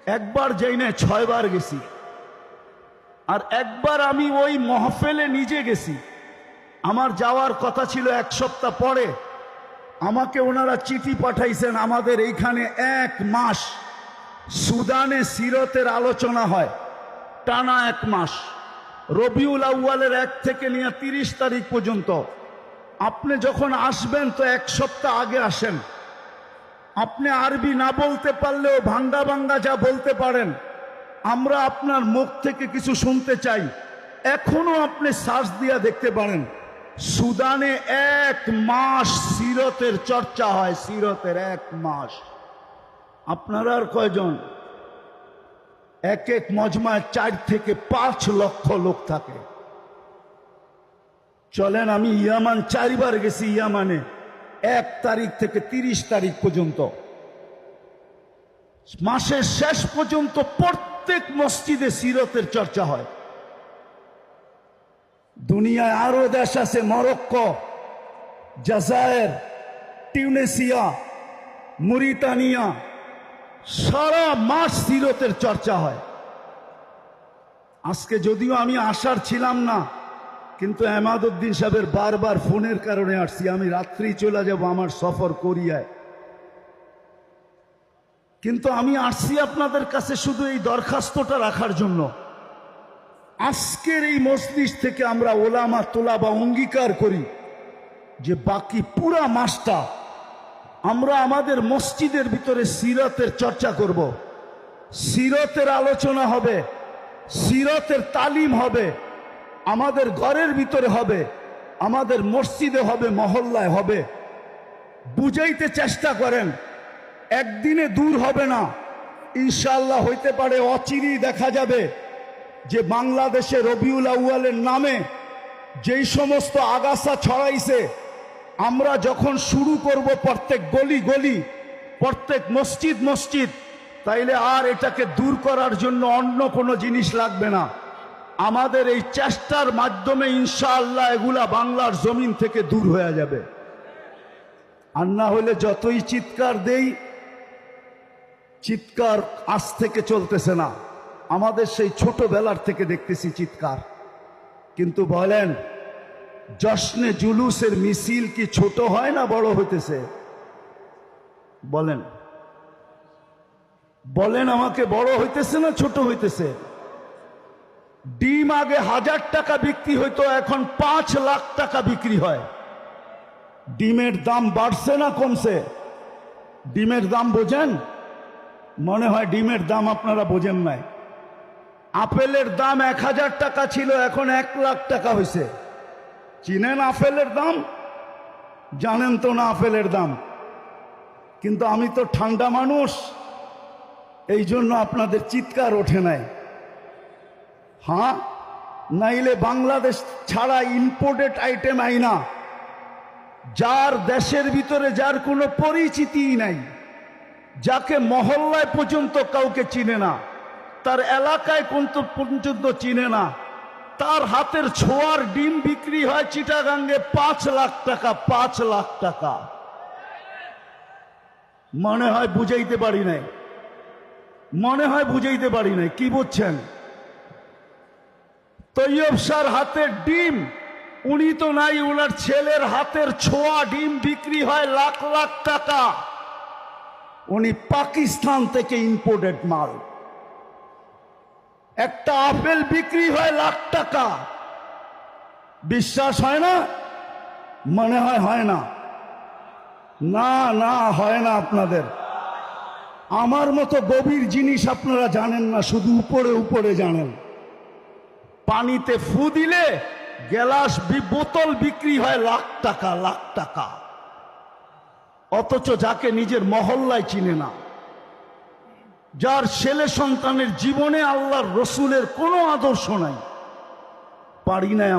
একবার যাই না, 6 বার গেছি। আর একবার আমি ওই মহফিলে নিজে গেছি। আমার যাওয়ার কথা ছিল 1 সপ্তাহ পরে। আমাকে ওনারা চিঠি পাঠাইছেন, আমাদের এইখানে 1 মাস সুদানে সিরতের আলোচনা হয়, টানা 1 মাস, রবিউল আউয়ালের 1 থেকে নিয়ে 30 তারিখ পর্যন্ত। আপনি যখন আসবেন তো 1 সপ্তাহ আগে আসেন। আপনি আরবি না বলতে পারলেও ভাঙ্গা ভাঙ্গা যা বলতে পারেন, আমরা আপনার মুখ থেকে কিছু শুনতে চাই। এখনো আপনি সার্চ দিয়ে দেখতে পারেন, সুদানে 1 মাস সিরতের চর্চা হয়, সিরতের 1 মাস। আপনারা আর কয়জন? এক এক মজমায় 4 থেকে 5 লক্ষ লোক থাকে। চলেন, আমি ইয়ামান 4 বার গেছি। ইয়ামানে 1 তারিখ থেকে 30 তারিখ পর্যন্ত, মাসের শেষ পর্যন্ত প্রত্যেক মসজিদে সিরতের চর্চা হয়। দুনিয়ায় আরো দেশ আছে, মরক্কো, জাজায়ের, টিউনেসিয়া, মরিতানিয়া, সারা মাস সিরতের চর্চা হয়। আজকে যদিও আমি আসার ছিলাম না, কিন্তু এমাদউদ্দিন সাহেবের বারবার ফোনের কারণে আসছি। আমি রাত্রি চলে যাব আমার সফর কোরিয়ায়, কিন্তু আমি আসছি আপনাদের কাছে শুধু এই দরখাস্তটা রাখার জন্য। আজকের এই মজলিস থেকে আমরা ওলামা তোলাবা অঙ্গীকার করি যে বাকি পুরা মাসটা আমরা আমাদের মসজিদের ভিতরে সিরতের চর্চা করব, সিরতের আলোচনা হবে, সিরতের তালিম হবে, আমাদের ঘরের ভিতরে হবে, আমাদের মসজিদে হবে, মহল্লায় হবে। বুঝাইতে চেষ্টা করেন, একদিনে দূর হবে না, ইনশাআল্লাহ হইতে পারে অচিরেই দেখা যাবে যে বাংলাদেশে রবিউল আউয়ালের নামে যেই সমস্ত আগাছা ছড়াইছে, আমরা যখন শুরু করব প্রত্যেক গলি গলি, প্রত্যেক মসজিদ মসজিদ, তাইলে আর এটাকে দূর করার জন্য অন্য কোনো জিনিস লাগবে না। আমাদের এই চেষ্টার মাধ্যমে ইনশাআল্লাহ এগুলা বাংলার জমিন থেকে দূর হয়ে যাবে। আর না হলে যতই চিৎকার দেই, চিৎকার আজ থেকে চলতেছে না, আমাদের সেই ছোটবেলার থেকে দেখতেছি চিৎকার। কিন্তু বলেন, জশ্নে জুলুসের মিছিল কি ছোট হয় না বড় হইতেছে? বলেন বলেন আমাকে, বড় হইতেছে না ছোট হইতেছে? ডিম আগে 1000 টাকা বিক্রি হইতো, এখন 5 লাখ টাকা বিক্রি হয়। ডিমের দাম বাড়ছে না কমছে? ডিমের দাম বোঝেন? মনে হয় ডিমের দাম আপনারা বোঝেন নাই। আপেলের দাম 1000 টাকা ছিল, এখন 1 লাখ টাকা হয়েছে। চিনেন আপেলের দাম? জানেন তো না আপেলের দাম? কিন্তু আমি তো ঠান্ডা মানুষ, এই জন্য আপনাদের চিৎকার ওঠে নাই। হ্যাঁ, নাইলে বাংলাদেশ ছাড়া ইম্পোর্টেড আইটেম আইনা, যার দেশের ভিতরে যার কোনো পরিচিতিই নাই, যাকে মহল্লায় পর্যন্ত কাউকে চিনে না, তার এলাকায় পর্যন্ত চিনে না, তার হাতের ছোঁয়ার ডিম বিক্রি হয় চিটাগাঙ্গে 5 লাখ টাকা, 5 লাখ টাকা। মনে হয় বুঝাইতে পারি নাই, মনে হয় বুঝাইতে পারি নাই। কি বুঝছেন? তৈয়ব শাহর হাতের ডিম, উনি তো নাই, ওনার ছেলের হাতের ছোঁয়া ডিম বিক্রি হয় লাখ লাখ টাকা। উনি পাকিস্তান থেকে ইম্পোর্টেড মাল। একটা আপেল বিক্রি হয় লাখ টাকা। বিশ্বাস হয় না? মনে হয় হয় না? না না, হয় না আপনাদের। আমার মতো গভীর জিনিস আপনারা জানেন না, শুধু উপরে উপরে জানেন। পানিতে ফু দিলে গ্লাস বোতল বিক্রি হয় লাখ টাকা, লাখ টাকা। অথচ যাকে নিজের মহল্লায় চিনে না, যার ছেলে সন্তানের জীবনে আল্লাহর রসুলের কোনো আদর্শ নাই, পারি না